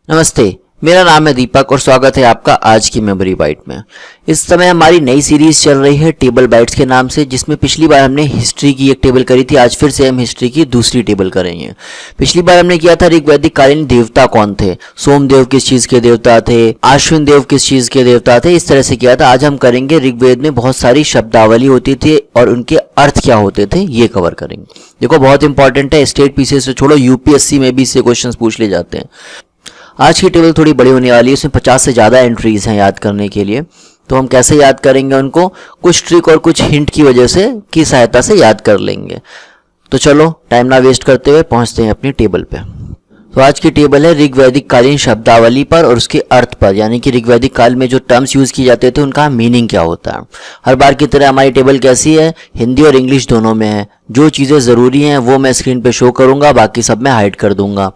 नमस्ते, मेरा नाम है दीपक और स्वागत है आपका आज की मेमोरी बाइट में। इस समय हमारी नई सीरीज चल रही है टेबल बाइट्स के नाम से, जिसमें पिछली बार हमने हिस्ट्री की एक टेबल करी थी। आज फिर से हम हिस्ट्री की दूसरी टेबल करेंगे। पिछली बार हमने किया था ऋग्वैदिक कालीन देवता कौन थे, सोमदेव किस चीज के देवता थे, अश्विन देव किस चीज के देवता थे, इस तरह से किया था। आज हम करेंगे ऋग्वेद में बहुत सारी शब्दावली होती थी और उनके अर्थ क्या होते थे, ये कवर करेंगे। देखो बहुत इंपॉर्टेंट है, स्टेट पीसीएस से छोड़ो यूपीएससी में भी इससे क्वेश्चन पूछ ले जाते हैं। आज की टेबल थोड़ी बड़ी होने वाली है, इसमें 50 से ज़्यादा एंट्रीज हैं याद करने के लिए। तो हम कैसे याद करेंगे उनको, कुछ ट्रिक और कुछ हिंट की वजह से की सहायता से याद कर लेंगे। तो चलो टाइम ना वेस्ट करते हुए पहुंचते हैं अपनी टेबल पे। तो आज की टेबल है ऋग्वैदिक कालीन शब्दावली पर और उसके अर्थ पर, यानी कि ऋग्वैदिक काल में जो टर्म्स यूज किए जाते थे उनका मीनिंग क्या होता है। हर बार की तरह हमारी टेबल कैसी है, हिंदी और इंग्लिश दोनों में है। जो चीज़ें ज़रूरी हैं वो मैं स्क्रीन पे शो करूंगा, बाकी सब मैं हाइड कर दूंगा।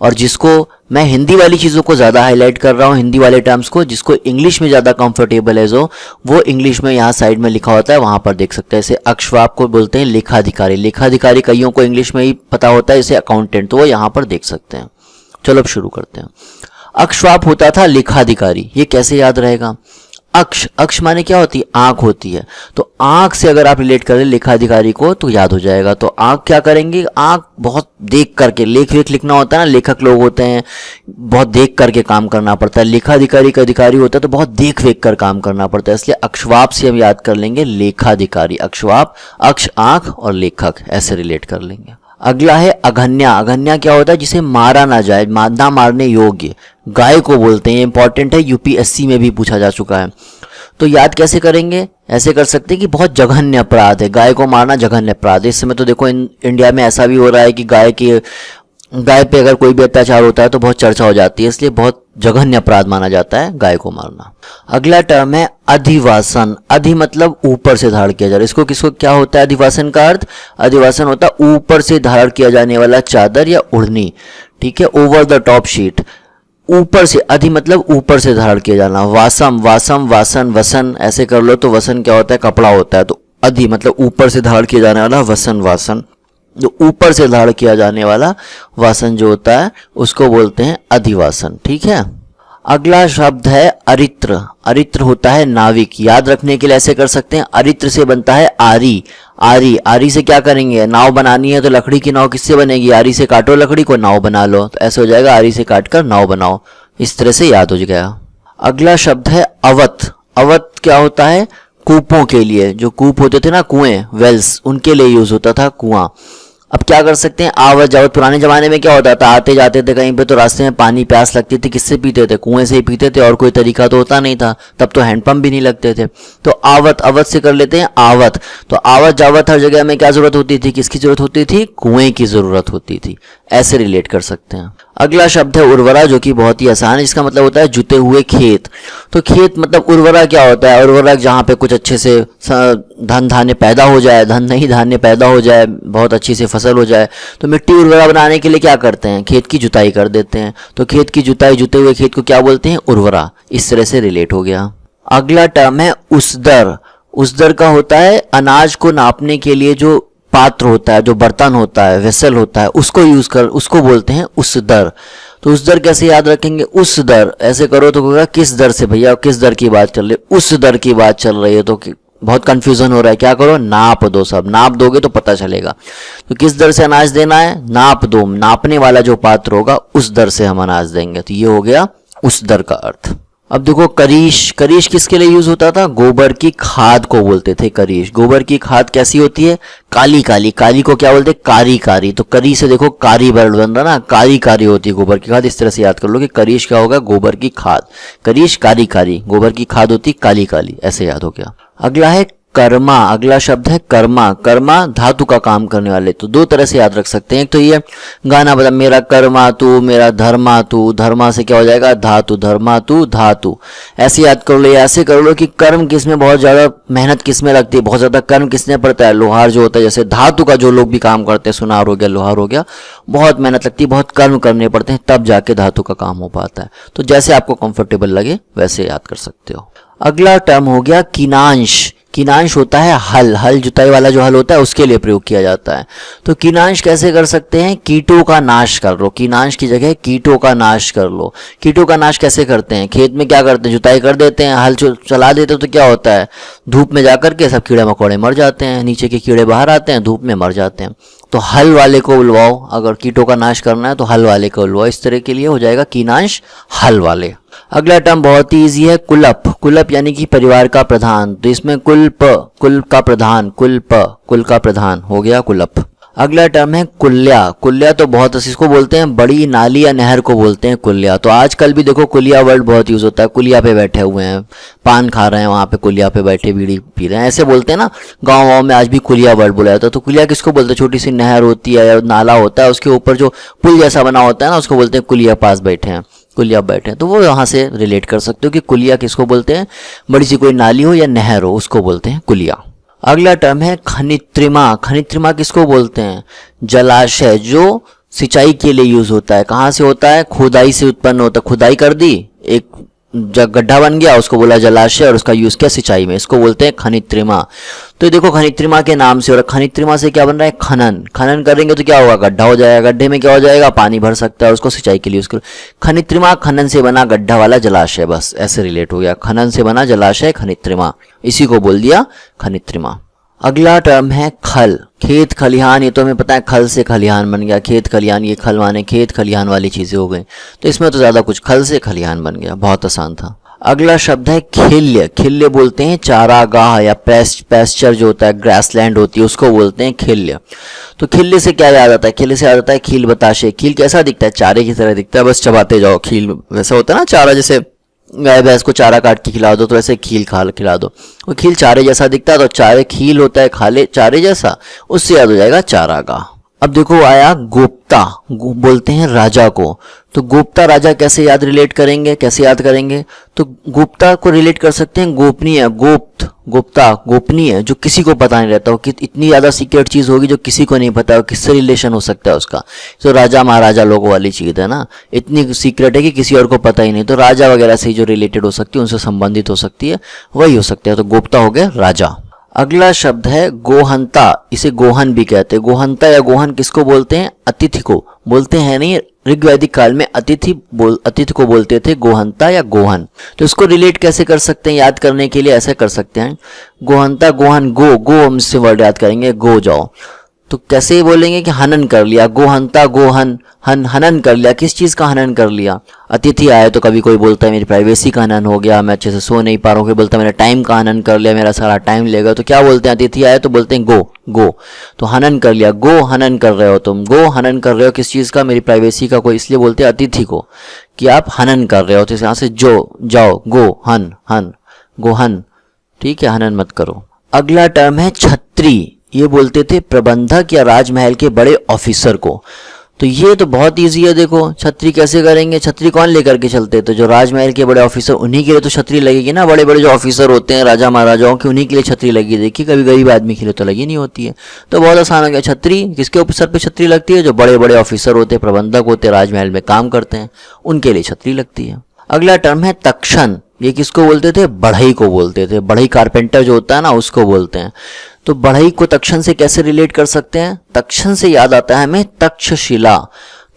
और जिसको मैं हिंदी वाली चीज़ों को ज़्यादा हाईलाइट कर रहा हूँ, हिंदी वाले टर्म्स को, जिसको इंग्लिश में ज़्यादा कंफर्टेबल है जो, वो इंग्लिश में यहाँ साइड में लिखा होता है, वहाँ पर देख सकते हैं। जैसे अक्षवाप को बोलते हैं लेखाधिकारी, लेखाधिकारी कईयों को इंग्लिश में ही पता होता है, जैसे अकाउंटेंट, तो वो यहाँ पर देख सकते हैं। चलो अब शुरू करते हैं। अक्षवाप होता था लेखाधिकारी, ये कैसे याद रहेगा। अक्ष माने क्या होती है, आंख होती है। तो आंख से अगर आप रिलेट करें लेखाधिकारी को तो याद हो जाएगा। तो आंख क्या करेंगे, आंख बहुत देख करके, लेख लिखना होता है ना, लेखक लोग होते हैं, बहुत देख करके काम करना पड़ता है। लेखाधिकारी का अधिकारी होता है तो बहुत देख वेख कर काम करना पड़ता है, इसलिए अक्षवाप से हम याद कर लेंगे लेखाधिकारी। अक्षवाप, अक्ष आंख और लेखक, ऐसे रिलेट कर लेंगे। अगला है अघन्या। अघन्या क्या होता है, जिसे मारा ना जाए, ना मारने योग्य, गाय को बोलते हैं। इंपॉर्टेंट है, यूपीएससी में भी पूछा जा चुका है। तो याद कैसे करेंगे, ऐसे कर सकते हैं कि बहुत जघन्य अपराध है, गाय को मारना जघन्य अपराध है। इस समय तो देखो इंडिया में ऐसा भी हो रहा है कि गाय पे अगर कोई भी अत्याचार होता है तो बहुत चर्चा हो जाती है, इसलिए बहुत जघन्य अपराध माना जाता है गाय को मारना। अगला टर्म है अधिवासन। अधि मतलब ऊपर से धारण किया जा रहा है। इसको किसको क्या होता है अधिवासन का अर्थ, अधिवासन होता है ऊपर से धारण किया जाने वाला चादर या ओढ़नी, ठीक है, ओवर द टॉप शीट, ऊपर से। अधि मतलब ऊपर से धारण किया जाना। वासम, वासम, वासन, वसन, ऐसे कर लो तो वसन क्या होता है, कपड़ा होता है। तो अधि मतलब ऊपर से धारण किया जाने वाला, वसन वासन, जो ऊपर से धारण किया जाने वाला वासन जो होता है उसको बोलते हैं अधिवासन, ठीक है। अगला शब्द है अरित्र। अरित्र होता है नाविक। याद रखने के लिए ऐसे कर सकते हैं, अरित्र से बनता है आरी। आरी, आरी से क्या करेंगे, नाव बनानी है तो लकड़ी की नाव किससे बनेगी, आरी से काटो लकड़ी को, नाव बना लो, तो ऐसे हो जाएगा, आरी से काट कर नाव बनाओ। इस तरह से याद हो गया। अगला शब्द है अवत। अवत क्या होता है, कूपों के लिए, जो कूप होते थे ना, कुएं, वेल्स, उनके लिए यूज होता था कुआं। अब क्या कर सकते हैं, आवत जावत। पुराने जमाने में क्या होता था, आते जाते थे कहीं पे तो रास्ते में पानी प्यास लगती थी, किससे पीते थे, कुएं से ही पीते थे, और कोई तरीका तो होता नहीं था, तब तो हैंडपंप भी नहीं लगते थे। तो आवत, अवत से कर लेते हैं आवत। तो आवत जावत हर जगह में क्या जरूरत होती थी, किसकी जरूरत होती थी, कुएं की जरूरत होती थी, ऐसे रिलेट कर सकते हैं। अगला शब्द है उर्वरा, जो कि बहुत ही आसान है, जिसका मतलब होता है जुते हुए खेत। तो खेत मतलब उर्वरा क्या होता है, उर्वरा जहाँ पे कुछ अच्छे से धन धान्य पैदा हो जाए, धन नहीं धान्य पैदा हो जाए, बहुत अच्छी से फसल हो जाए, तो मिट्टी उर्वरा बनाने के लिए क्या करते हैं, खेत की जुताई कर देते हैं। तो खेत की जुताई, जुते हुए खेत को क्या बोलते हैं, उर्वरा। इस तरह से रिलेट हो गया। अगला टर्म है उसदर। उसदर का होता है अनाज को नापने के लिए जो पात्र होता है, जो बर्तन होता है, वेसल होता है, उसको बोलते हैं उस दर। तो उस दर कैसे याद रखेंगे, उस दर, ऐसे करो तो होगा किस दर से भैया, किस दर की बात चल रही है, उस दर की बात चल रही है, तो बहुत कंफ्यूजन हो रहा है, क्या करो, नाप दो, सब नाप दोगे तो पता चलेगा। तो किस दर से अनाज देना है, नाप दो, नापने वाला जो पात्र होगा उस दर से हम अनाज देंगे। तो ये हो गया उस दर का अर्थ। अब देखो करीश। करीश किसके लिए यूज होता था, गोबर की खाद को बोलते थे करीश। गोबर की खाद कैसी होती है, काली काली। काली को क्या बोलते हैं, कारी कारी। तो करी से देखो कारी वर्ड बन रहा ना, कारी कारी होती है गोबर की खाद। इस तरह से याद कर लो कि करीश क्या होगा, गोबर की खाद। करीश कारी कारी, गोबर की खाद होती काली काली, ऐसे याद हो गया। अगला है कर्मा। अगला शब्द है कर्मा। कर्मा धातु का काम करने वाले। तो दो तरह से याद रख सकते हैं, एक तो ये गाना बता, मेरा कर्मा तू, मेरा धर्मा तू। धर्मा से क्या हो जाएगा, धातु, धर्मा तू धातु। ऐसे याद कर लो, ऐसे कर लो कि कर्म किसमें बहुत ज्यादा मेहनत किसमें लगती है, बहुत ज्यादा कर्म किसने पड़ता है, लोहार जो होता है। जैसे धातु का जो लोग भी काम करते हैं, सुनार हो गया, लोहार हो गया, बहुत मेहनत लगती है, बहुत कर्म करने पड़ते हैं, तब जाके धातु का काम हो पाता है। तो जैसे आपको कंफर्टेबल लगे वैसे याद कर सकते हो। अगला टर्म हो गया किनांश। कीनांश होता है हल, हल जुताई वाला जो हल होता है उसके लिए प्रयोग किया जाता है। तो कीनांश कैसे कर सकते हैं, कीटों का नाश कर लो, कीनांश की जगह कीटों का नाश कर लो। कीटों का नाश कैसे करते हैं, खेत में क्या करते हैं, जुताई कर देते हैं, हल चला देते हैं, तो क्या होता है, धूप में जाकर के सब कीड़े मकोड़े मर जाते हैं, नीचे के कीड़े बाहर आते हैं, धूप में मर जाते हैं। तो हल वाले को बुलवाओ, अगर कीटों का नाश करना है तो हल वाले को बुलवाओ, इस तरह के लिए हो जाएगा कीनांश हल वाले। अगला टर्म बहुत ही ईजी है, कुलप। कुलप यानी कि परिवार का प्रधान, तो इसमें कुल का प्रधान, कुल का प्रधान हो गया कुलप। अगला टर्म है कुल्या। कुल्या तो बहुत, इसको बोलते हैं बड़ी नाली या नहर को बोलते हैं कुल्या। तो आजकल भी देखो कुलिया वर्ड बहुत यूज होता है, कुलिया पे बैठे हुए हैं, पान खा रहे हैं, वहां पे कुलिया पे बैठे बीड़ी पी रहे हैं, ऐसे बोलते हैं ना। गाँव में आज भी कुलिया वर्ड बोला जाता है। तो कुलिया किसको बोलते हैं, छोटी सी नहर होती है या नाला होता है, उसके ऊपर जो पुल जैसा बना होता है ना, उसको बोलते हैं कुलिया, पास बैठे हैं, कुलिया बैठे हैं। तो वो यहाँ से रिलेट कर सकते हो कि कुलिया किसको बोलते हैं, बड़ी सी कोई नाली हो या नहर हो उसको बोलते हैं कुलिया। अगला टर्म है खनित्रिमा। खनित्रिमा किसको बोलते हैं, जलाशय जो सिंचाई के लिए यूज होता है। कहाँ से होता है, खुदाई से उत्पन्न होता है। खुदाई कर दी, एक गड्ढा बन गया, उसको बोला जलाशय और उसका यूज किया सिंचाई में, इसको बोलते हैं खनित्रिमा। तो देखो खनित्रिमा के नाम से, और खनित्रिमा से क्या बन रहा है, खनन। खनन करेंगे तो क्या होगा, गड्ढा हो जाएगा, गड्ढे में क्या हो जाएगा, पानी भर सकता है, उसको सिंचाई के लिए यूज करो। खनित्रिमा खनन से बना गड्ढा वाला जलाशय, बस ऐसे रिलेट हो गया, खनन से बना जलाशय खनित्रिमा, इसी को बोल दिया खनित्रिमा। अगला टर्म है खल। खेत खलिहान, ये तो हमें पता है, खल से खलिहान बन गया, खेत खलिहान, ये खल माने खेत खलिहान वाली चीजें हो गई। तो इसमें तो ज्यादा कुछ, खल से खलिहान बन गया, बहुत आसान था। अगला शब्द है खिल्य। खिल्य बोलते हैं चारागाह या पेस्चर जो होता है, ग्रासलैंड होती है, उसको बोलते हैं खिल्य। तो खिल्य से क्या याद आता है, खिल्य से याद आता है खील बताशे। खील कैसा दिखता है, चारे की तरह दिखता है, बस चबाते जाओ। खील वैसा होता है ना चारा, जैसे गाय भैंस को चारा काट के खिला दो तो ऐसे खील खिला दो, वो खील चारे जैसा दिखता है। तो चारे खील होता है खाले चारे जैसा, उससे याद हो जाएगा चारागाह। अब देखो आया गोप्ता, बोलते हैं राजा को। तो गोप्ता राजा कैसे याद रिलेट करेंगे, कैसे याद करेंगे, तो गोप्ता को रिलेट कर सकते हैं गोपनीय, गोप्ता गोपनीय, जो किसी को पता नहीं रहता हो, कि इतनी ज्यादा सीक्रेट चीज होगी जो किसी को नहीं पता हो, किससे रिलेशन हो सकता है उसका। तो राजा महाराजा लोगों वाली चीज है ना, इतनी सीक्रेट है कि किसी और को पता ही नहीं, तो राजा वगैरह से जो रिलेटेड हो सकती है, उनसे संबंधित हो सकती है, वही हो सकता है। तो गोप्ता हो गया राजा। अगला शब्द है गोहंता। इसे गोहन भी कहते हैं। गोहंता या गोहन किसको बोलते हैं, अतिथि को बोलते हैं। नहीं, ऋग्वैदिक काल में अतिथि को बोलते थे गोहंता या गोहन। तो इसको रिलेट कैसे कर सकते हैं, याद करने के लिए ऐसे कर सकते हैं, गोहंता गोहन, गो हम से वर्ड याद करेंगे, गो जाओ। तो कैसे बोलेंगे कि हनन कर लिया, गोहंता गोहन, हनन कर लिया, किस चीज का हनन कर लिया, अतिथि आए तो कभी कोई बोलता है मेरी प्राइवेसी का हनन हो गया, मैं अच्छे से सो नहीं पा रहा हूँ, कोई बोलता है मेरा टाइम का हनन कर लिया, मेरा सारा टाइम लेगा। तो क्या बोलते हैं, अतिथि आए तो बोलते हैं गो। तो हनन कर लिया, गो हनन कर रहे हो तुम, गो हनन कर रहे हो किस चीज का, मेरी प्राइवेसी का, कोई इसलिए बोलते हैं अतिथि को कि आप हनन कर रहे हो। तो यहाँ से जाओ, गो हन गोहन, ठीक है, हनन मत करो। अगला टर्म है छत्री। ये बोलते थे प्रबंधक या राजमहल के बड़े ऑफिसर को। तो ये तो बहुत इजी है, देखो छतरी कैसे करेंगे, छतरी कौन लेकर के चलते, तो जो राजमहल के बड़े ऑफिसर, उन्हीं के लिए तो छतरी लगेगी ना, बड़े बड़े जो ऑफिसर होते हैं राजा महाराजाओं के, उन्हीं के लिए छतरी लगी। देखिए कभी गरीब आदमी के लिए तो लगी नहीं होती है। तो बहुत आसान हो गया, छतरी किसके सर पे छतरी लगती है, जो बड़े बड़े ऑफिसर होते हैं, प्रबंधक होते हैं, राजमहल में काम करते हैं, उनके लिए छतरी लगती है। अगला टर्म है तक्षण। ये किसको बोलते थे, बढ़ई को बोलते थे। बढ़ई कारपेंटर जो होता है ना, उसको बोलते हैं। तो बढ़ई को तक्षण से कैसे रिलेट कर सकते हैं, तक्षण से याद आता है हमें तक्षशिला।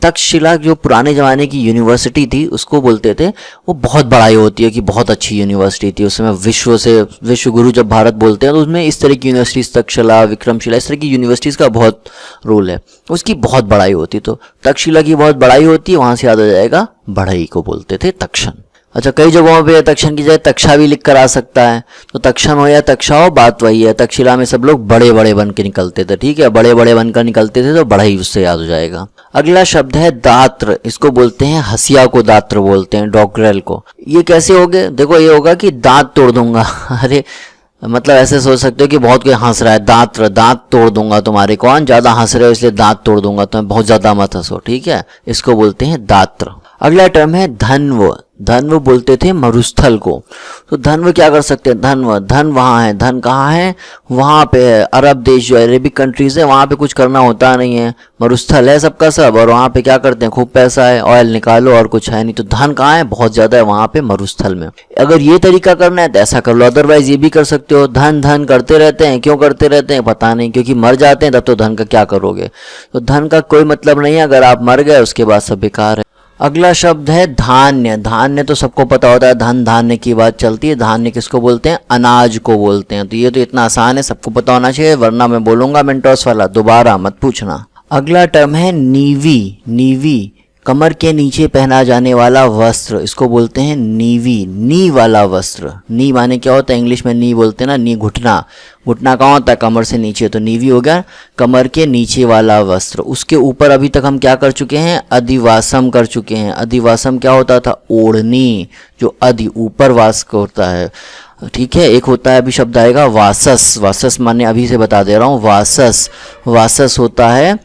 तक्षशिला जो पुराने जमाने की यूनिवर्सिटी थी उसको बोलते थे। वो बहुत बड़ाई होती है कि बहुत अच्छी यूनिवर्सिटी थी उस समय, विश्व गुरु जब भारत बोलते हैं तो उसमें इस तरह की यूनिवर्सिटीज, तक्षशिला, विक्रमशिला, इस तरह की यूनिवर्सिटीज का बहुत रोल है, उसकी बहुत बड़ाई होती। तो तक्षशिला की बहुत बड़ाई होती है, वहां से याद आ जाएगा बढ़ई को बोलते थे तक्षण। अच्छा, कई जगहों पे तक्षण की जगह तक्षा भी लिख कर आ सकता है। तो तक्षण हो या तक्षा हो, बात वही है। तक्षशिला में सब लोग बड़े बड़े बन के निकलते थे, ठीक है, बड़े बड़े बनकर निकलते थे, तो बढ़ई उससे याद हो जाएगा। अगला शब्द है दात्र। इसको बोलते हैं हंसिया को दात्र बोलते हैं, डॉगरेल को। ये कैसे हो गए, देखो ये होगा कि दांत तोड़ दूंगा अरे मतलब ऐसे सोच सकते हो कि बहुत कोई हंस रहा है, दांत तोड़ दूंगा तुम्हारे, कौन ज्यादा हंस रहे हो इसलिए दांत तोड़ दूंगा, तुम्हें बहुत ज्यादा मत हंसो, ठीक है, इसको बोलते हैं दात्र। अगला टर्म है धन्व। धन्व बोलते थे मरुस्थल को। तो धन्व क्या कर सकते हैं, धन्व, धन वहाँ है, धन कहाँ है, वहाँ पे है। अरब देश जो अरेबिक कंट्रीज है वहाँ पे कुछ करना होता नहीं है, मरुस्थल है सबका सब, और वहाँ पे क्या करते हैं, खूब पैसा है, ऑयल निकालो और कुछ है नहीं। तो धन कहाँ है, बहुत ज़्यादा है वहाँ पे मरुस्थल में। अगर ये तरीका करना है तो ऐसा कर लो, अदरवाइज ये भी कर सकते हो, धन धन करते रहते हैं, क्यों करते रहते हैं पता नहीं, क्योंकि मर जाते हैं तब तो धन का क्या करोगे। तो धन का कोई मतलब नहीं है, अगर आप मर गए उसके बाद सब बेकार है। अगला शब्द है धान्य। धान्य तो सबको पता होता है, धन धान्य की बात चलती है। धान्य किसको बोलते हैं, अनाज को बोलते हैं। तो ये तो इतना आसान है, सबको पता होना चाहिए, वरना मैं बोलूंगा मेंटोस वाला, दोबारा मत पूछना। अगला टर्म है नीवी। नीवी कमर के नीचे पहना जाने वाला वस्त्र, इसको बोलते हैं नीवी, नी वाला वस्त्र। नी माने क्या होता है, इंग्लिश में नी बोलते हैं ना, नी घुटना, घुटना कहाँ होता है, कमर से नीचे, तो नीवी हो गया कमर के नीचे वाला वस्त्र। उसके ऊपर अभी तक हम क्या कर चुके हैं, अधिवासम कर चुके हैं। अधिवासम क्या होता था, ओढ़नी, जो अधि ऊपर वास का होता है, ठीक है। एक होता है, अभी शब्द आएगा वासस। वासस माने अभी से बता दे रहा हूँ, वासस, वासस होता है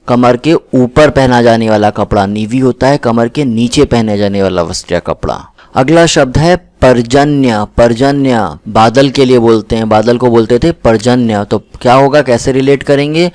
कमर के ऊपर पहना जाने वाला कपड़ा, नीवी होता है कमर के नीचे पहने जाने वाला वस्त्र या कपड़ा। अगला शब्द है पर्जन्य। पर्जन्य बादल के लिए बोलते हैं, बादल को बोलते थे पर्जन्य। तो क्या होगा, कैसे रिलेट करेंगे,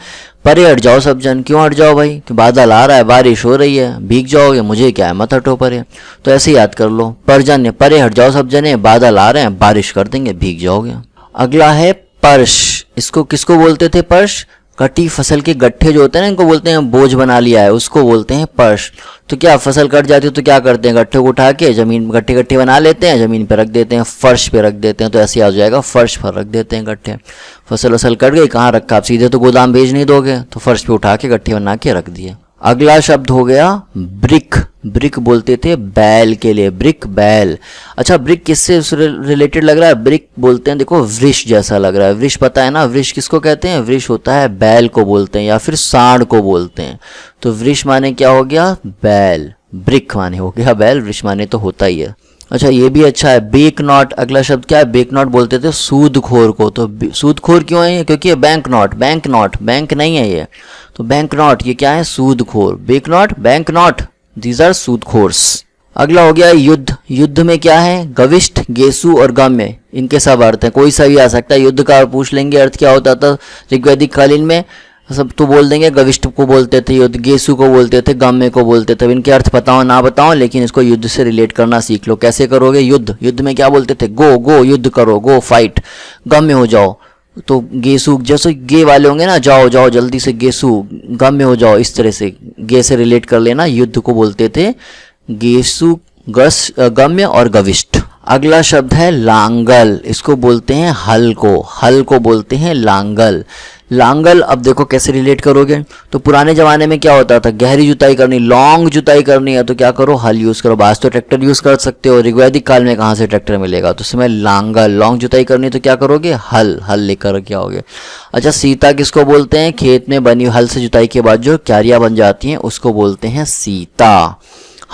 परे हट जाओ सब जन, क्यों हट जाओ भाई, कि बादल आ रहा है, बारिश हो रही है, भीग जाओगे, मुझे क्या है, मत हटो परे। तो ऐसे याद कर लो, पर्जन्य, परे हट जाओ सब जने, बादल आ रहे हैं, बारिश कर देंगे, भीग जाओगे। अगला है पर्श। इसको किसको बोलते थे, पर्श, कटी फसल के गट्ठे जो होते हैं ना, इनको बोलते हैं बोझ बना लिया है, उसको बोलते हैं पर्श। तो क्या फसल कट जाती है तो क्या करते हैं, गट्ठे को उठा के जमीन गट्ठे गट्ठे बना लेते हैं, जमीन पे रख देते हैं, फर्श पे रख देते हैं। तो ऐसे आ जाएगा, फर्श पर रख देते हैं गट्ठे। फसल वसल कट गई, कहाँ रखा, आप सीधे तो गोदाम भेज नहीं दोगे, तो फर्श पे उठा के गट्ठे बना के रख दिए। अगला शब्द हो गया ब्रिक। ब्रिक बोलते थे बैल के लिए, ब्रिक बैल। अच्छा, ब्रिक किससे रिलेटेड लग रहा है, ब्रिक बोलते हैं, देखो वृक्ष जैसा लग रहा है। वृक्ष पता है ना, वृक्ष किसको कहते हैं, वृक्ष होता है बैल को बोलते हैं, या फिर सांड को बोलते हैं। तो वृक्ष माने क्या हो गया, बैल, ब्रिक माने हो गया बैल, वृक्ष माने तो होता ही है। अच्छा, ये भी अच्छा है, बेक नॉट। अगला शब्द क्या है, बेक नॉट बोलते थे सूदखोर को। तो सूदखोर क्यों है, क्योंकि ये bank note, bank note, bank नहीं है ये, तो बैंक नॉट, ये क्या है, सूदखोर। Bank note, bank note, these are सूदखोर्स। अगला हो गया युद्ध। युद्ध में क्या है, गविष्ठ, गेसु और गम्य, इनके सब अर्थ है, कोई सा भी आ सकता है। युद्ध का पूछ लेंगे अर्थ क्या होता था ऋग्वैदिक कालीन में, सब तो बोल देंगे, गविष्ठ को बोलते थे युद्ध, गेसु को बोलते थे, गम्य को बोलते थे। इनके अर्थ बताओ ना बताओ, लेकिन इसको युद्ध से रिलेट करना सीख लो। कैसे करोगे, युद्ध, युद्ध में क्या बोलते थे, गो गो, युद्ध करो, गो फाइट, गम्य हो जाओ। तो गेसु, जैसे गे वाले होंगे ना, जाओ जाओ जल्दी से, गेसु, गम्य हो जाओ, इस तरह से गे से रिलेट कर लेना। युद्ध को बोलते थे गेसु, गम्य और गविष्ठ। अगला शब्द है लांगल। इसको बोलते हैं हल को, हल को बोलते हैं लांगल। लांगल अब देखो कैसे रिलेट करोगे, तो पुराने ज़माने में क्या होता था, गहरी जुताई करनी, लॉन्ग जुताई करनी है तो क्या करो, हल यूज़ करो। आज तो ट्रैक्टर यूज़ कर सकते हो, ऋग्वैदिक काल में कहाँ से ट्रैक्टर मिलेगा, तो उसमें लांगल, लॉन्ग जुताई करनी तो क्या करोगे, हल, हल लेकर क्या होगे। अच्छा, सीता किसको बोलते हैं, खेत में बनी हल से जुताई के बाद जो क्यारियाँ बन जाती हैं उसको बोलते हैं सीता।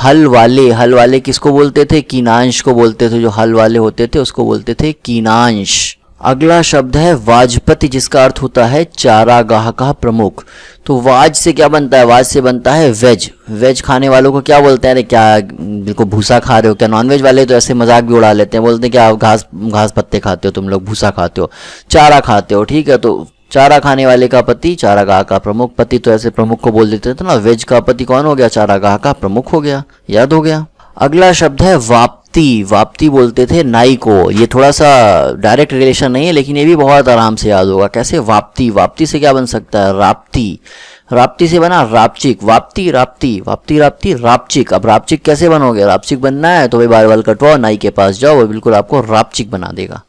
हल वाले, हल वाले किसको बोलते थे, कीनांश को बोलते थे, जो हल वाले होते थे उसको बोलते थे कीनांश। अगला शब्द है वाजपति, जिसका अर्थ होता है चारागाह का प्रमुख। तो वाज से क्या बनता है, वाज से बनता है वेज। वेज खाने वालों को क्या बोलते हैं, अरे क्या बिल्कुल भूसा खा रहे हो क्या। नॉनवेज वाले तो ऐसे मजाक भी उड़ा लेते हैं, बोलते हैं क्या घास घास पत्ते खाते हो तुम लोग, भूसा खाते हो, चारा खाते हो, ठीक है। तो चारा खाने वाले का पति चारागाह का प्रमुख, पति तो ऐसे प्रमुख को बोल देते थे ना, वेज का पति कौन हो गया, चारागाह का प्रमुख हो गया, याद हो गया। अगला शब्द है वाप्ती। वाप्ती बोलते थे नाई को। ये थोड़ा सा डायरेक्ट रिलेशन नहीं है, लेकिन ये भी बहुत आराम से याद होगा। कैसे, वाप्ती, वाप्ती से क्या बन सकता है, राप्ती, राप्ती से बना रापचिक, वाप्ती राप्ती, वाप्ती राप्ती रापचिक। अब रापचिक कैसे बनोगे, रापचिक बनना है तो भाई बाल बाल कटवाओ, नाई के पास जाओ, वो बिल्कुल आपको रापचिक बना देगा,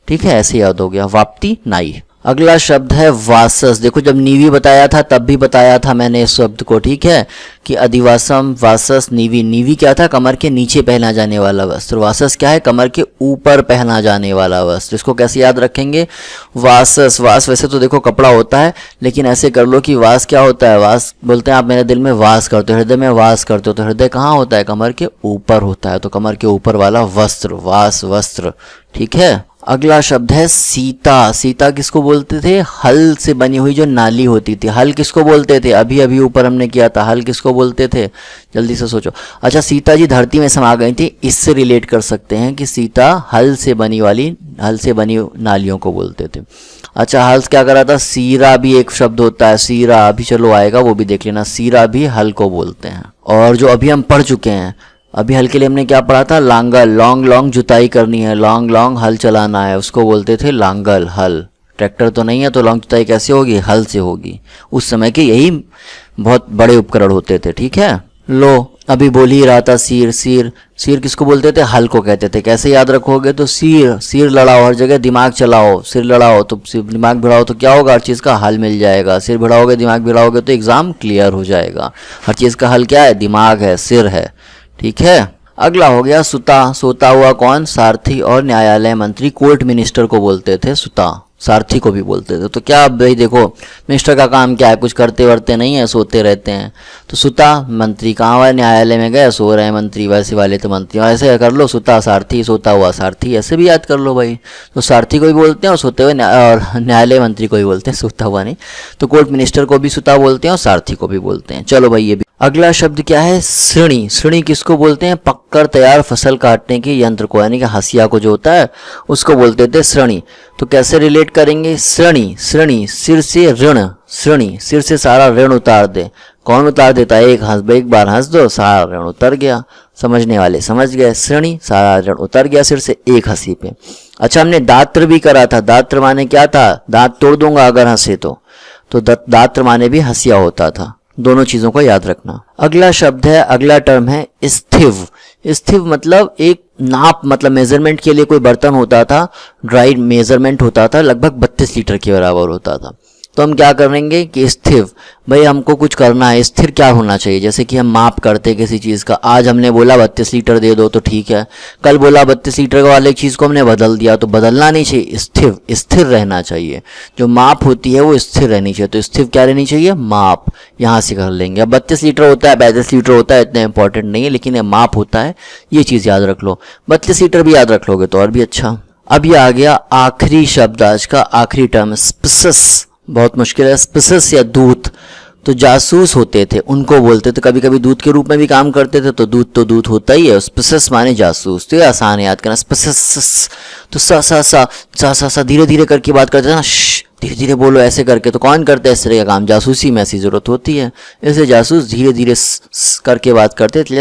ठीक है, ऐसे याद हो गया, वाप्ती नाई। अगला शब्द है वासस। देखो जब नीवी बताया था तब भी बताया था मैंने इस शब्द को, ठीक है, कि अधिवासम, वासस, नीवी। नीवी क्या था, कमर के नीचे पहना जाने वाला वस्त्र। वासस क्या है, कमर के ऊपर पहना जाने वाला वस्त्र। इसको कैसे याद रखेंगे, वासस, वास वैसे तो देखो कपड़ा होता है, लेकिन ऐसे कर लो कि वास क्या होता है, वास बोलते हैं आप मेरे दिल में वास करते हो, हृदय में वास करते हो, तो हृदय कहाँ होता है, कमर के ऊपर होता है, तो कमर के ऊपर वाला वस्त्र, वास, वस्त्र, ठीक है। अगला शब्द है सीता। सीता किसको बोलते थे? हल से बनी हुई जो नाली होती थी। हल किसको बोलते थे? अभी अभी ऊपर हमने किया था, हल किसको बोलते थे? जल्दी से सोचो। अच्छा, सीता जी धरती में समा गई थी, इससे रिलेट कर सकते हैं कि सीता हल से बनी नालियों को बोलते थे। अच्छा, हल क्या करा था? सीरा भी एक शब्द होता है, सीरा अभी चलो आएगा, वो भी देख लेना। सीरा भी हल को बोलते हैं। और जो अभी हम पढ़ चुके हैं, अभी हल के लिए हमने क्या पढ़ा था? लांगल। लॉन्ग जुताई करनी है, लॉन्ग हल चलाना है, उसको बोलते थे लांगल, हल। ट्रैक्टर तो नहीं है तो लॉन्ग जुताई कैसे होगी? हल से होगी। उस समय के यही बहुत बड़े उपकरण होते थे। ठीक है, लो अभी बोल ही रहा था सीर। सीर किसको बोलते थे? हल को कहते थे। कैसे याद रखोगे? तो सिर लड़ाओ, हर जगह दिमाग चलाओ। सिर लड़ाओ तो दिमाग भिड़ाओ तो क्या होगा? हर चीज़ का हल मिल जाएगा। सिर भिड़ाओगे, दिमाग भिड़ाओगे तो एग्जाम क्लियर हो जाएगा। हर चीज़ का हल क्या है? दिमाग है, सिर है। ठीक है, अगला हो गया सुता। सोता हुआ कौन? सारथी और न्यायालय मंत्री, कोर्ट मिनिस्टर को बोलते थे सुता। सारथी को भी बोलते थे। तो क्या भाई देखो, मिनिस्टर का काम क्या है? कुछ करते वर्ते नहीं है, सोते रहते हैं। तो सुता मंत्री कहाँ हुआ? न्यायालय में गए, सो रहे हैं मंत्री। वैसे वाले तो मंत्री, ऐसे कर लो, सुता सारथी, सोता हुआ सारथी, ऐसे भी याद कर लो भाई। तो सारथी को भी बोलते हैं और सोते हुए और न्यायालय मंत्री को भी बोलते हैं, सोता हुआ नहीं। तो कोर्ट मिनिस्टर को भी सुता बोलते हैं और सारथी को भी बोलते हैं। चलो भाई, ये भी। अगला शब्द क्या है? श्रेणी। श्रेणी किसको बोलते हैं? पककर तैयार फसल काटने के यंत्र को, यानी कि हंसिया को जो होता है उसको बोलते थे श्रेणी। तो कैसे रिलेट करेंगे? श्रेणी सिर से ऋण। श्रेणी सिर से सारा ऋण उतार दे। कौन उतार देता है? एक बार हंस दो, सारा ऋण उतर गया। समझने वाले समझ गए। श्रेणी सारा ऋण उतर गया सिर से एक हंसी पे। अच्छा, हमने दात्र भी करा था। दात्र माने क्या था? दांत तोड़ दूंगा अगर हंसे तो दात्र माने भी हंसिया होता था। दोनों चीजों को याद रखना। अगला शब्द है, अगला टर्म है स्थिव। स्थिव मतलब एक नाप, मतलब मेजरमेंट के लिए कोई बर्तन होता था, ड्राई मेजरमेंट होता था, लगभग 32 लीटर के बराबर होता था। तो हम क्या करेंगे कि स्थिव, भाई हमको कुछ करना है, स्थिर क्या होना चाहिए? जैसे कि हम माप करते किसी चीज़ का, आज हमने बोला 32 लीटर दे दो तो ठीक है, कल बोला 32 लीटर वाले चीज़ को हमने बदल दिया तो बदलना नहीं चाहिए, स्थिर रहना चाहिए। जो माप होती है वो स्थिर रहनी चाहिए। तो स्थिर क्या रहनी चाहिए? माप। यहाँ से कर लेंगे। अब 32 लीटर होता है, 32 लीटर होता है, इतना इंपॉर्टेंट नहीं है, लेकिन ये माप होता है, ये चीज़ याद रख लो। 32 लीटर भी याद रख लोगे तो और भी अच्छा। अब ये आ गया आखिरी शब्द, आज का आखिरी टर्म, स्पिसस। बहुत मुश्किल है। स्पिसस या दूत। तो जासूस होते थे, उनको बोलते थे। कभी कभी दूत के रूप में भी काम करते थे। तो दूत होता ही है। स्पिसस माने जासूस। तो ये आसान है याद करना। स्पिसस तो सा धीरे धीरे करके बात करते थे ना, धीरे धीरे बोलो ऐसे करके। तो कौन करता है इस तरह का काम? जासूसी में ऐसी जरूरत होती है। ऐसे जासूस धीरे धीरे करके बात करते थे,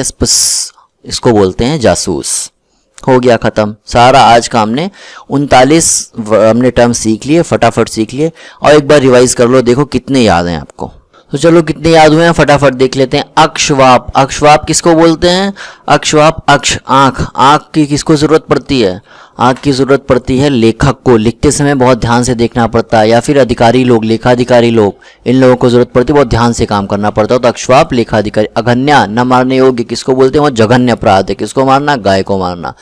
इसको बोलते हैं जासूस। हो गया खत्म सारा। आज का हमने 39 हमने टर्म सीख लिए, फटाफट सीख लिए। और एक बार रिवाइज कर लो, देखो कितने याद हैं आपको। तो चलो कितने याद हुए हैं फटाफट देख लेते हैं। अक्षवाप। अक्षवाप किसको बोलते हैं? अक्षवाप, अक्ष आंख की किसको जरूरत पड़ती है? आंख की जरूरत पड़ती है लेखक को। लिखते समय बहुत ध्यान से देखना पड़ता है, या फिर अधिकारी लोग, लेखाधिकारी लोग, इन लोगों को जरूरत पड़ती है, बहुत ध्यान से काम करना पड़ता है। तो अक्षवाप, लेखाधिकारी। अघन्या, न मारने योग्य, किसको बोलते हैं? वो जघन्य अपराध है। किसको मारना? गाय को मारना।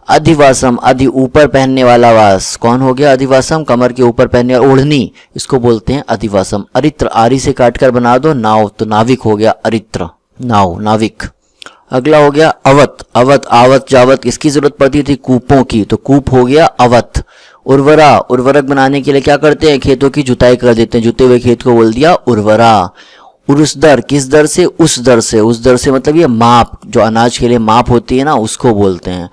अधिवासम, अधि ऊपर पहनने वाला वास, कौन हो गया? अधिवासम, कमर के ऊपर पहनने वाला ओढ़नी, इसको बोलते हैं अधिवासम। अरित्र, आरी से काटकर बना दो नाव, तो नाविक हो गया अरित्र, नाव, नाविक। अगला हो गया अवत। आवत जावत, किसकी जरूरत पड़ती थी? कूपों की, तो कूप हो गया अवत। उर्वरा, उर्वरक बनाने के लिए क्या करते हैं? खेतों की जुताई कर देते हैं, जुते हुए खेत को बोल दिया उर्वरा। उरुसदर, किस दर से? उस दर से मतलब ये माप, जो अनाज के लिए माप होती है ना, उसको बोलते हैं।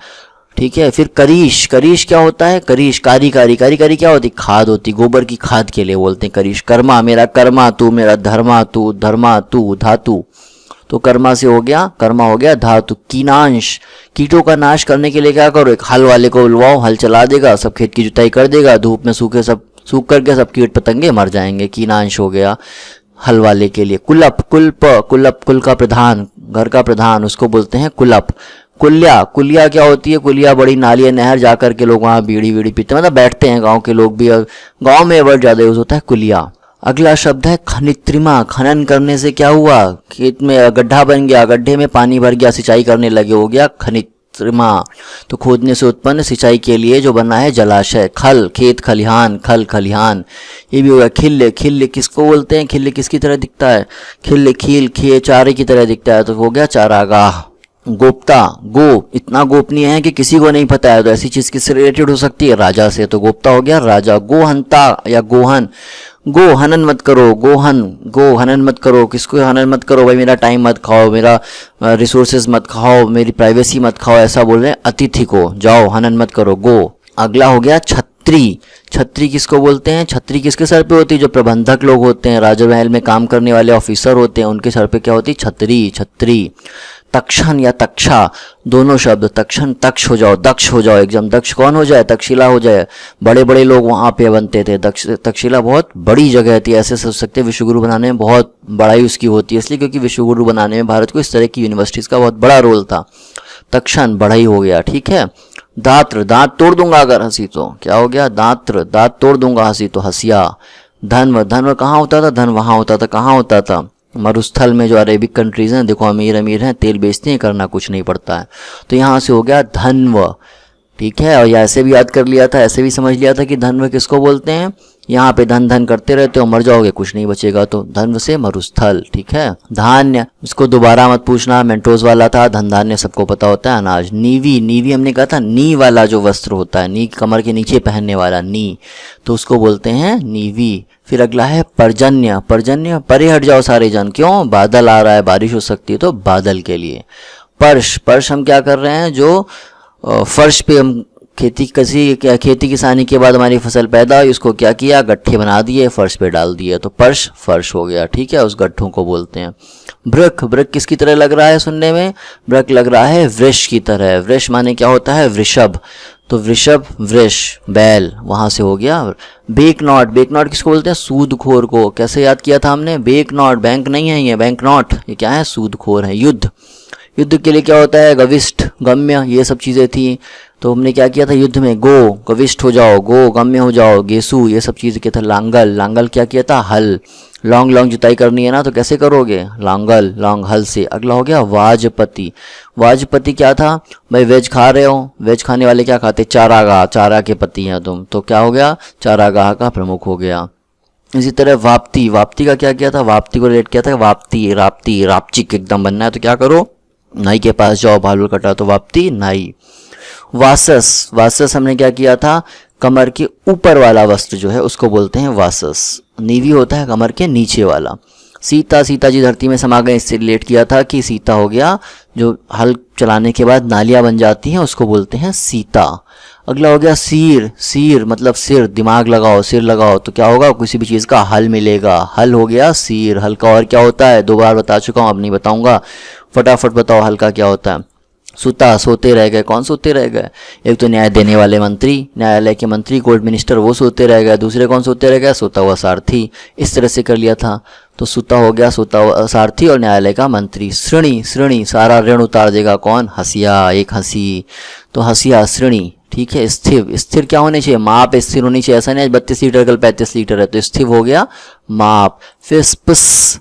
ठीक है, फिर करीश। करीश क्या होता है? करीश, कारी क्या होती? खाद होती, गोबर की खाद के लिए बोलते हैं करीश। कर्मा, मेरा कर्मा तू, मेरा धर्मा तू, धातु। तो कर्मा से हो गया, कर्मा हो गया धातु। कीनांश, कीटों का नाश करने के लिए क्या करो? एक हल वाले को बुलवाओ, हल चला देगा, सब खेत की जुताई कर देगा, धूप में सूख करके सब कीट पतंगे मर जाएंगे। कीनांश हो गया हल वाले के लिए। कुलप, कुल का प्रधान, घर का प्रधान, उसको बोलते हैं कुलप। कुलिया क्या होती है? कुलिया बड़ी नाली है, नहर जाकर के लोग वहाँ बीड़ी पीते हैं, मतलब बैठते हैं गांव के लोग भी। गांव में वर्ड ज्यादा यूज होता है कुलिया। अगला शब्द है खनित्रिमा। खनन करने से क्या हुआ? खेत में गड्ढा बन गया, गड्ढे में पानी भर गया, सिंचाई करने लगे, हो गया खनित्रिमा। तो खोदने से उत्पन्न सिंचाई के लिए जो बना है जलाशय। खल, खेत खलिहान, खलिहान, ये भी हो गया। खिल्ले किसको बोलते हैं? खिल्ले किसकी तरह दिखता है? खिल्ले, खील, खे, चारे की तरह दिखता है, तो हो गया चारागाह। गोप्ता, गो इतना गोपनीय है कि किसी को नहीं पता है, तो ऐसी चीज किससे रिलेटेड हो सकती है? राजा से, तो गोप्ता हो गया राजा। गोहंता या गोहन, गो हनन मत करो, गोहन, गो हनन मत करो, किसको हनन मत करो भाई, मेरा टाइम मत खाओ, मेरा रिसोर्सेज मत खाओ, मेरी प्राइवेसी मत खाओ, ऐसा बोल रहे हैं अतिथि को, जाओ हनन मत करो, गो। अगला हो गया छत्री। छत्री किसको बोलते हैं? छत्री किसके सर पे होती है? जो प्रबंधक लोग होते हैं, राजमहल में काम करने वाले ऑफिसर होते हैं, उनके सर पे क्या होती है? छतरी, छत्री। तक्षण या तक्षा, दोनों शब्द, तक्षण तक्ष हो जाओ, दक्ष हो जाओ, एकदम दक्ष कौन हो जाए? तक्षशिला हो जाए। बड़े बड़े लोग वहाँ पे बनते थे। तक्षशिला बहुत बड़ी जगह थी, ऐसे सोच सकते हैं विश्वगुरु बनाने में बहुत बड़ाई उसकी होती है, इसलिए क्योंकि विश्वगुरु बनाने में भारत को इस तरह की यूनिवर्सिटीज़ का बहुत बड़ा रोल था। तक्षण बढ़ाई हो गया, ठीक है। दात्र, दांत तोड़ दूंगा अगर हंसी तो, क्या हो गया? दात्र, दांत तोड़ दूंगा हंसी तो, हंसिया। धन्व, धन्व कहाँ होता था? धन वहाँ होता था, कहाँ होता था? मरुस्थल में, जो अरेबिक कंट्रीज हैं, देखो अमीर अमीर हैं, तेल बेचते हैं, करना कुछ नहीं पड़ता है, तो यहाँ से हो गया धन्व, ठीक है। और या ऐसे भी याद कर लिया था, ऐसे भी समझ लिया था कि धन्व किसको बोलते हैं? यहाँ पे धन धन करते रहते हो, मर जाओगे, कुछ नहीं बचेगा, तो धन्व से मरुस्थल, ठीक है। धान्य, इसको दोबारा मत पूछना, मेंटोज वाला था। धन धान्य सबको पता होता है, अनाज। नीवी, नीवी हमने कहा था नी वाला जो वस्त्र होता है, नी कमर के नीचे पहनने वाला, नी, तो उसको बोलते हैं नीवी। फिर अगला है पर्जन्य। पर्जन्य, परे हट जाओ सारे जन, क्यों? बादल आ रहा है, बारिश हो सकती है, तो बादल के लिए। पर्श, पर्श हम क्या कर रहे हैं? जो फर्श पे हम खेती किसानी के बाद हमारी फसल पैदा हुई, उसको क्या किया? गट्ठे बना दिए, फर्श पे डाल दिए, तो पर्श फर्श हो गया, ठीक है। उस गट्ठों को बोलते हैं। वृक, वृक किसकी तरह लग रहा है सुनने में? वृक लग रहा है वृष की तरह। वृष माने क्या होता है? वृषभ, तो वृषभ, वृष, बैल, वहां से हो गया। बेक नोट, बेक नोट किसको बोलते हैं? सूदखोर को। कैसे याद किया था हमने? बेक नोट, बैंक नहीं है ये, बैंक नोट, ये क्या है? सूदखोर है। युद्ध, युद्ध के लिए क्या होता है? गविष्ठ, गम्य, ये सब चीज़ें थी, तो हमने क्या किया था युद्ध में? गो, गविष्ठ हो जाओ, गो गम्य हो जाओ, गेसु, ये सब चीज़ क्या था? लांगल, लांगल क्या किया था? हल। लॉन्ग लॉन्ग जुताई करनी है ना, तो कैसे करोगे? लांगल, लॉन्ग हल से। अगला हो गया वाजपति। वाजपति क्या था भाई? वेज खा रहे हो, वेज खाने वाले क्या खाते? चारागाह, चारा के पति हैं तुम, तो क्या हो गया? चारागाह का प्रमुख हो गया। इसी तरह वाप्ती, वाप्ती का क्या किया था? वाप्ती को रिलेट किया था वाप्ती, राप्ती, रापचिक एकदम बनना है, तो क्या करो? नाई के पास जाओ, बाल कटा, तो वाप्ती, नाई। वासस, वासस हमने क्या किया था? कमर के ऊपर वाला वस्त्र जो है उसको बोलते हैं वासस। नीवी होता है कमर के नीचे वाला। सीता, सीता जी धरती में समा गए, इससे रिलेट किया था कि सीता हो गया जो हल चलाने के बाद नालियां बन जाती हैं, उसको बोलते हैं सीता। अगला हो गया सीर, सीर मतलब सिर, दिमाग लगाओ, सिर लगाओ, तो क्या होगा? किसी भी चीज़ का हल मिलेगा, हल हो गया सीर। हल का और क्या होता है? 2 बार बता चुका हूँ, अब नहीं बताऊंगा, फटाफट बताओ हल का क्या होता है? सुता, सोते रह गए, कौन सोते रह गए? एक तो न्याय देने वाले मंत्री, न्यायालय के मंत्री, कोर्ट मिनिस्टर, वो सोते रह गए। दूसरे कौन सोते रह गए? सोता हुआ सारथी। इस तरह से कर लिया था, तो सुता हो गया सोता हुआ सारथी और न्यायालय का मंत्री। श्रेणी, श्रेणी, सारा ऋण उतार देगा कौन? हंसिया, एक हंसी, तो हंसिया, श्रेणी, ठीक है। स्थिर, स्थिर क्या होने चाहिए? माप स्थिर होनी चाहिए, ऐसा नहीं 32 लीटर कल 35 लीटर है, तो स्थिर हो गया माप। फिर स्पस,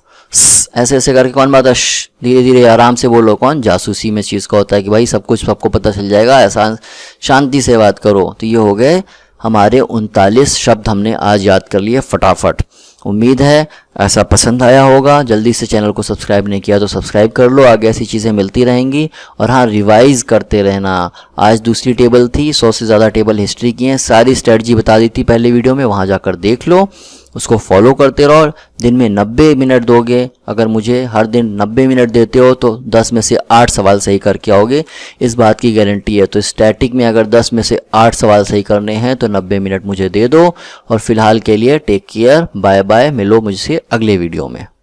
ऐसे ऐसे करके कौन बात है? धीरे धीरे आराम से बोलो, कौन? जासूसी में चीज़ का होता है कि भाई सब कुछ सबको पता चल जाएगा, ऐसा शांति से बात करो। तो ये हो गए हमारे 39 शब्द, हमने आज याद कर लिए फटाफट। उम्मीद है ऐसा पसंद आया होगा। जल्दी से चैनल को सब्सक्राइब नहीं किया तो सब्सक्राइब कर लो, आगे ऐसी चीज़ें मिलती रहेंगी। और हाँ, रिवाइज करते रहना। आज दूसरी टेबल थी, 100 से ज़्यादा टेबल हिस्ट्री की हैं, सारी स्ट्रेटजी बता दी थी पहले वीडियो में, वहाँ जाकर देख लो, उसको फॉलो करते रहो। दिन में 90 मिनट दोगे, अगर मुझे हर दिन 90 मिनट देते हो तो 10 में से 8 सवाल सही करके आओगे, इस बात की गारंटी है। तो स्टैटिक में अगर 10 में से 8 सवाल सही करने हैं तो 90 मिनट मुझे दे दो। और फिलहाल के लिए टेक केयर, बाय बाय, मिलो मुझसे अगले वीडियो में।